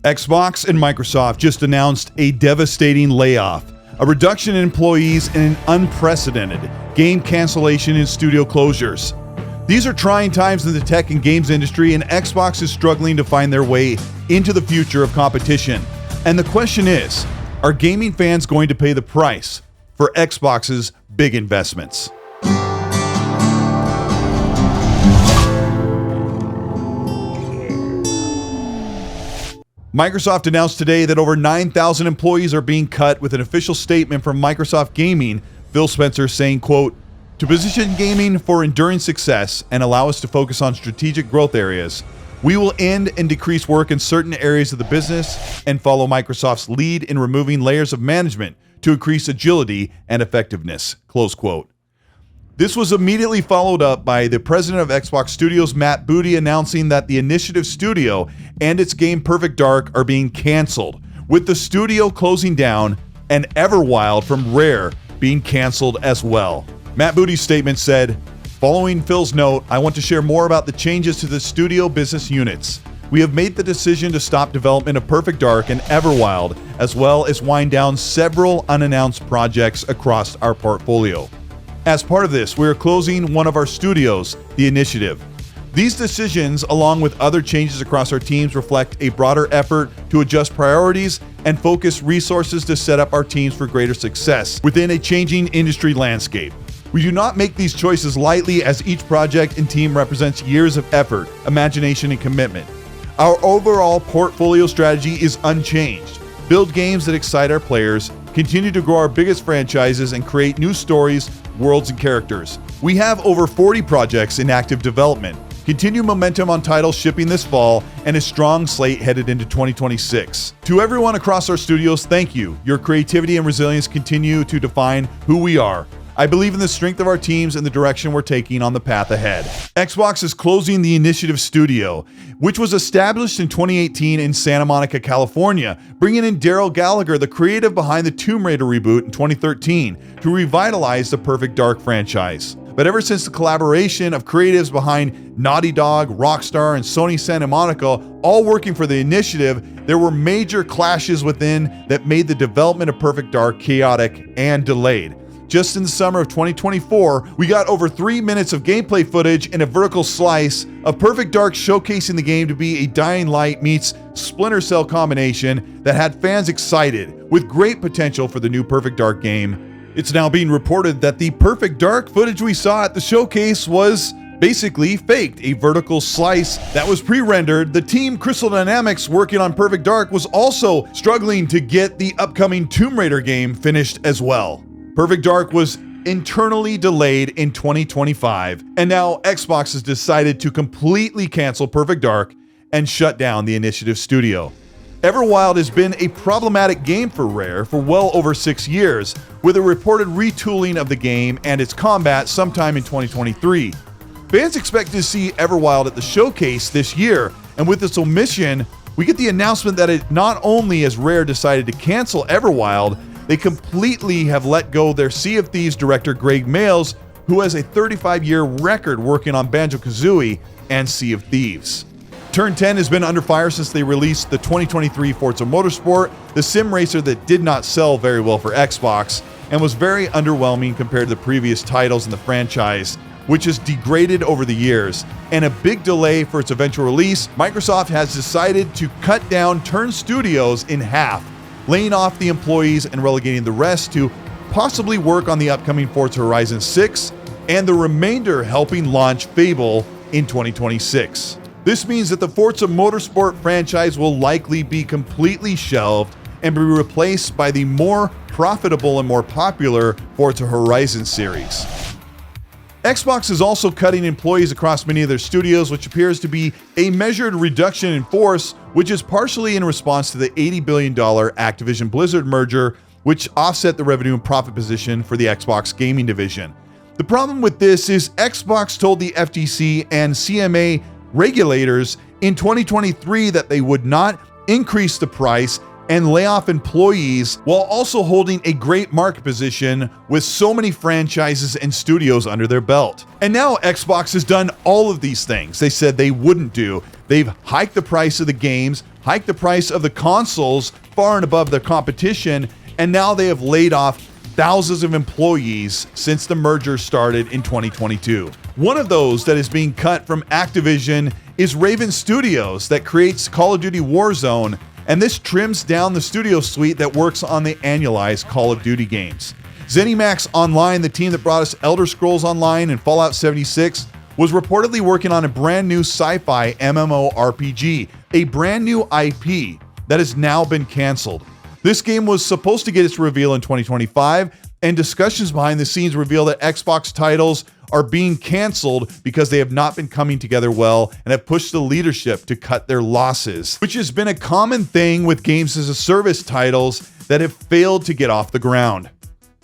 Xbox and Microsoft just announced a devastating layoff, a reduction in employees, and an unprecedented game cancellation and studio closures. These are trying times in the tech and games industry, and Xbox is struggling to find their way into the future of competition. And the question is, are gaming fans going to pay the price for Xbox's big investments? Microsoft announced today that over 9,000 employees are being cut, with an official statement from Microsoft Gaming, Phil Spencer, saying, quote, "To position gaming for enduring success and allow us to focus on strategic growth areas, we will end and decrease work in certain areas of the business and follow Microsoft's lead in removing layers of management to increase agility and effectiveness," close quote. This was immediately followed up by the president of Xbox Studios, Matt Booty, announcing that the Initiative Studio and its game Perfect Dark are being canceled, with the studio closing down and Everwild from Rare being canceled as well. Matt Booty's statement said, "Following Phil's note, I want to share more about the changes to the studio business units. We have made the decision to stop development of Perfect Dark and Everwild, as well as wind down several unannounced projects across our portfolio. As part of this, we are closing one of our studios, the Initiative. These decisions, along with other changes across our teams, reflect a broader effort to adjust priorities and focus resources to set up our teams for greater success within a changing industry landscape. We do not make these choices lightly, as each project and team represents years of effort, imagination, and commitment. Our overall portfolio strategy is unchanged. Build games that excite our players, continue to grow our biggest franchises, and create new stories, worlds, and characters. We have over 40 projects in active development, continue momentum on titles shipping this fall, and a strong slate headed into 2026. To everyone across our studios, thank you. Your creativity and resilience continue to define who we are. I believe in the strength of our teams and the direction we're taking on the path ahead." Xbox is closing the Initiative Studio, which was established in 2018 in Santa Monica, California, bringing in Daryl Gallagher, the creative behind the Tomb Raider reboot in 2013, to revitalize the Perfect Dark franchise. But ever since the collaboration of creatives behind Naughty Dog, Rockstar, and Sony Santa Monica all working for the Initiative, there were major clashes within that made the development of Perfect Dark chaotic and delayed. Just in the summer of 2024, we got over 3 minutes of gameplay footage and a vertical slice of Perfect Dark, showcasing the game to be a Dying Light meets Splinter Cell combination that had fans excited, with great potential for the new Perfect Dark game. It's now being reported that the Perfect Dark footage we saw at the showcase was basically faked, a vertical slice that was pre-rendered. The team Crystal Dynamics working on Perfect Dark was also struggling to get the upcoming Tomb Raider game finished as well. Perfect Dark was internally delayed in 2025, and now Xbox has decided to completely cancel Perfect Dark and shut down the Initiative Studio. Everwild has been a problematic game for Rare for well over 6 years, with a reported retooling of the game and its combat sometime in 2023. Fans expect to see Everwild at the showcase this year, and with this omission, we get the announcement that it not only has Rare decided to cancel Everwild, they completely have let go their Sea of Thieves director Greg Mayles, who has a 35-year record working on Banjo-Kazooie and Sea of Thieves. Turn 10 has been under fire since they released the 2023 Forza Motorsport, the sim racer that did not sell very well for Xbox and was very underwhelming compared to the previous titles in the franchise, which has degraded over the years. And a big delay for its eventual release, Microsoft has decided to cut down Turn Studios in half, laying off the employees and relegating the rest to possibly work on the upcoming Forza Horizon 6, and the remainder helping launch Fable in 2026. This means that the Forza Motorsport franchise will likely be completely shelved and be replaced by the more profitable and more popular Forza Horizon series. Xbox is also cutting employees across many of their studios, which appears to be a measured reduction in force, which is partially in response to the $80 billion Activision Blizzard merger, which offset the revenue and profit position for the Xbox gaming division. The problem with this is Xbox told the FTC and CMA regulators in 2023 that they would not increase the price and lay off employees, while also holding a great market position with so many franchises and studios under their belt. And now Xbox has done all of these things they said they wouldn't do. They've hiked the price of the games, hiked the price of the consoles far and above their competition, and now they have laid off thousands of employees since the merger started in 2022. One of those that is being cut from Activision is Raven Studios that creates Call of Duty Warzone, and this trims down the studio suite that works on the annualized Call of Duty games. ZeniMax Online, the team that brought us Elder Scrolls Online and Fallout 76, was reportedly working on a brand new sci-fi MMORPG, a brand new IP that has now been canceled. This game was supposed to get its reveal in 2025, and discussions behind the scenes reveal that Xbox titles are being canceled because they have not been coming together well and have pushed the leadership to cut their losses, which has been a common thing with games as a service titles that have failed to get off the ground.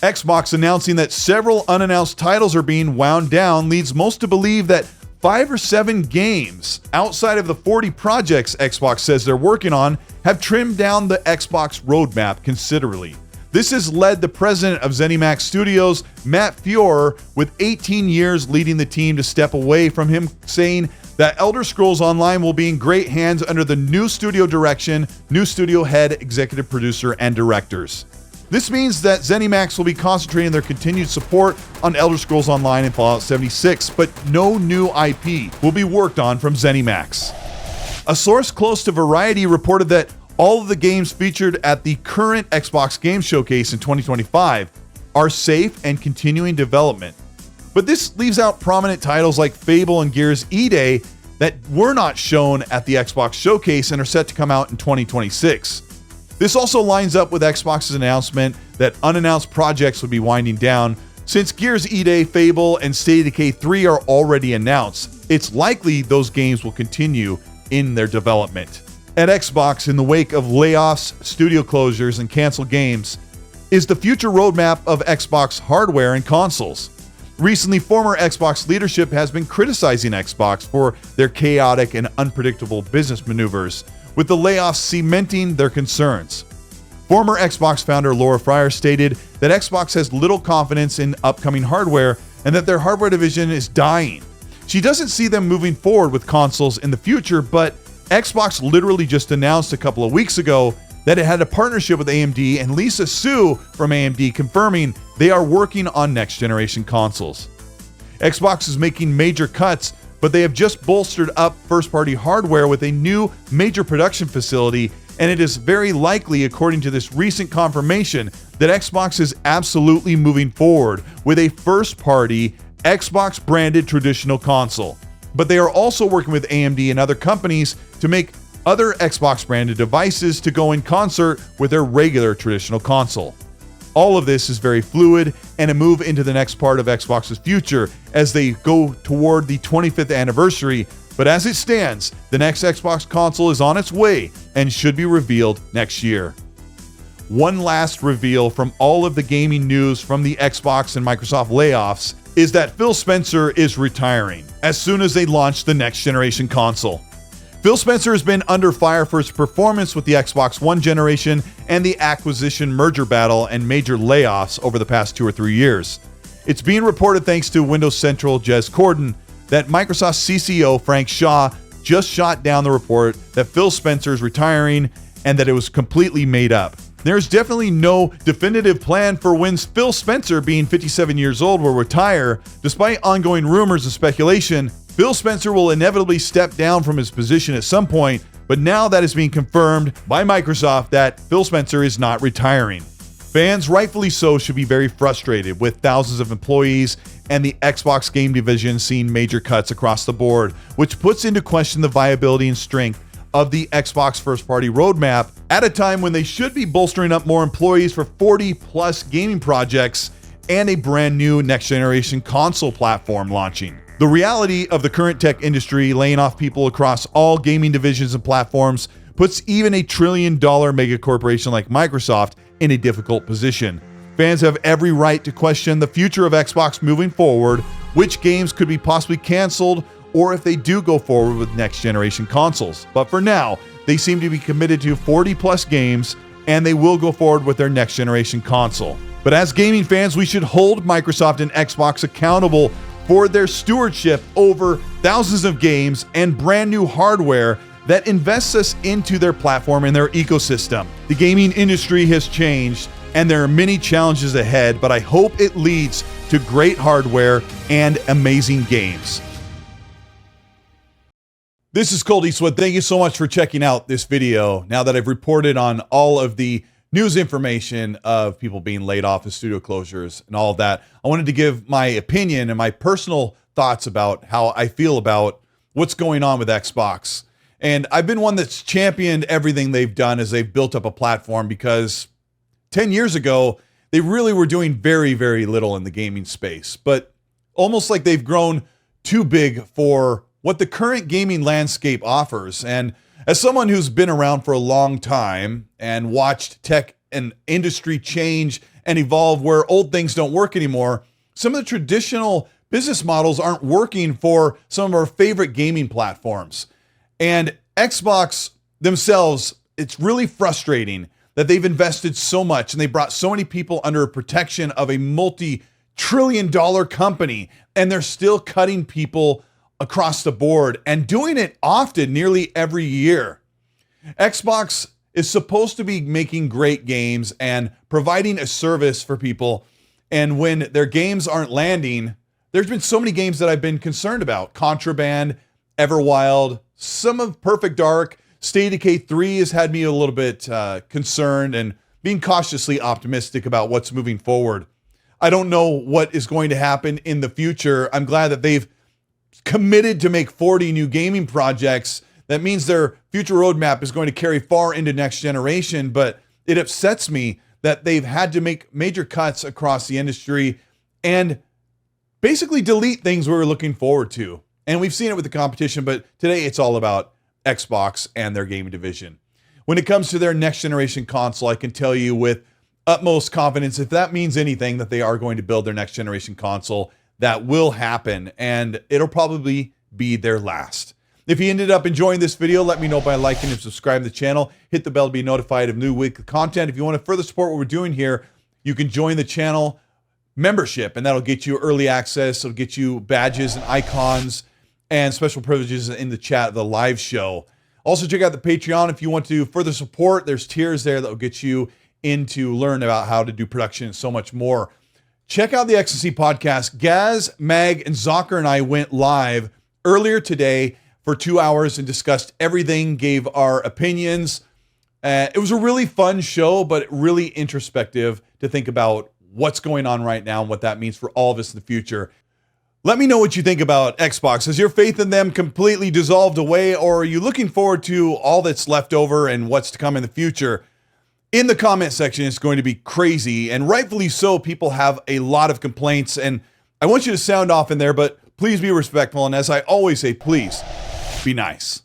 Xbox announcing that several unannounced titles are being wound down leads most to believe that 5 or 7 games outside of the 40 projects Xbox says they're working on have trimmed down the Xbox roadmap considerably. This has led the president of ZeniMax Studios, Matt Fior, with 18 years leading the team, to step away from him, saying that Elder Scrolls Online will be in great hands under the new studio direction, new studio head, executive producer, and directors. This means that ZeniMax will be concentrating their continued support on Elder Scrolls Online and Fallout 76, but no new IP will be worked on from ZeniMax. A source close to Variety reported that all of the games featured at the current Xbox Game Showcase in 2025 are safe and continuing development. But this leaves out prominent titles like Fable and Gears E-Day that were not shown at the Xbox Showcase and are set to come out in 2026. This also lines up with Xbox's announcement that unannounced projects would be winding down. Since Gears E-Day, Fable, and State of Decay 3 are already announced, it's likely those games will continue in their development. At Xbox, in the wake of layoffs, studio closures, and canceled games, is the future roadmap of Xbox hardware and consoles. Recently, former Xbox leadership has been criticizing Xbox for their chaotic and unpredictable business maneuvers, with the layoffs cementing their concerns. Former Xbox founder Laura Fryer stated that Xbox has little confidence in upcoming hardware and that their hardware division is dying. She doesn't see them moving forward with consoles in the future, but Xbox literally just announced a couple of weeks ago that it had a partnership with AMD, and Lisa Su from AMD confirming they are working on next-generation consoles. Xbox is making major cuts, but they have just bolstered up first-party hardware with a new major production facility, and it is very likely, according to this recent confirmation, that Xbox is absolutely moving forward with a first-party Xbox-branded traditional console. But they are also working with AMD and other companies to make other Xbox-branded devices to go in concert with their regular traditional console. All of this is very fluid and a move into the next part of Xbox's future as they go toward the 25th anniversary, but as it stands, the next Xbox console is on its way and should be revealed next year. One last reveal from all of the gaming news from the Xbox and Microsoft layoffs is that Phil Spencer is retiring as soon as they launch the next generation console. Phil Spencer has been under fire for his performance with the Xbox One generation and the acquisition merger battle and major layoffs over the past 2 or 3 years. It's being reported, thanks to Windows Central Jez Corden, that Microsoft CCO Frank Shaw just shot down the report that Phil Spencer is retiring and that it was completely made up. There's definitely no definitive plan for when Phil Spencer, being 57 years old, will retire. Despite ongoing rumors and speculation, Phil Spencer will inevitably step down from his position at some point, but now that is being confirmed by Microsoft that Phil Spencer is not retiring. Fans, rightfully so, should be very frustrated with thousands of employees and the Xbox game division seeing major cuts across the board, which puts into question the viability and strength of the Xbox first-party roadmap at a time when they should be bolstering up more employees for 40-plus gaming projects and a brand new next-generation console platform launching. The reality of the current tech industry laying off people across all gaming divisions and platforms puts even a trillion-dollar megacorporation like Microsoft in a difficult position. Fans have every right to question the future of Xbox moving forward, which games could be possibly canceled, or if they do go forward with next-generation consoles. But for now, they seem to be committed to 40-plus games, and they will go forward with their next-generation console. But as gaming fans, we should hold Microsoft and Xbox accountable for their stewardship over thousands of games and brand new hardware that invests us into their platform and their ecosystem. The gaming industry has changed, and there are many challenges ahead, but I hope it leads to great hardware and amazing games. This is Colteastwood. Thank you so much for checking out this video. Now that I've reported on all of the news information of people being laid off and studio closures and all of that, I wanted to give my opinion and my personal thoughts about how I feel about what's going on with Xbox. And I've been one that's championed everything they've done as they've built up a platform, because 10 years ago, they really were doing very, very little in the gaming space, but almost like they've grown too big for what the current gaming landscape offers. And as someone who's been around for a long time and watched tech and industry change and evolve where old things don't work anymore, some of the traditional business models aren't working for some of our favorite gaming platforms. And Xbox themselves, it's really frustrating that they've invested so much and they brought so many people under protection of a multi-trillion-dollar company, and they're still cutting people across the board and doing it often, nearly every year. Xbox is supposed to be making great games and providing a service for people, and when their games aren't landing, there's been so many games that I've been concerned about. Contraband, Everwild, some of Perfect Dark, State of Decay 3 has had me a little bit concerned and being cautiously optimistic about what's moving forward. I don't know what is going to happen in the future. I'm glad that they've committed to make 40 new gaming projects. That means their future roadmap is going to carry far into next generation, but it upsets me that they've had to make major cuts across the industry and basically delete things we were looking forward to. And we've seen it with the competition, but today it's all about Xbox and their gaming division. When it comes to their next generation console, I can tell you with utmost confidence, if that means anything, that they are going to build their next generation console. That will happen, and it'll probably be their last. If you ended up enjoying this video, let me know by liking and subscribing to the channel. Hit the bell to be notified of new weekly content. If you want to further support what we're doing here, you can join the channel membership, and that'll get you early access. It'll get you badges and icons and special privileges in the chat of the live show. Also, check out the Patreon if you want to further support. There's tiers there that will get you in to learn about how to do production and so much more. Check out the XNC podcast. Gaz, Mag, and Zocker and I went live earlier today for 2 hours and discussed everything, gave our opinions. It was a really fun show, but really introspective to think about what's going on right now and what that means for all of us in the future. Let me know what you think about Xbox. Has your faith in them completely dissolved away, or are you looking forward to all that's left over and what's to come in the future? In the comment section, it's going to be crazy, and rightfully so. People have a lot of complaints, and I want you to sound off in there, but please be respectful. And as I always say, please be nice.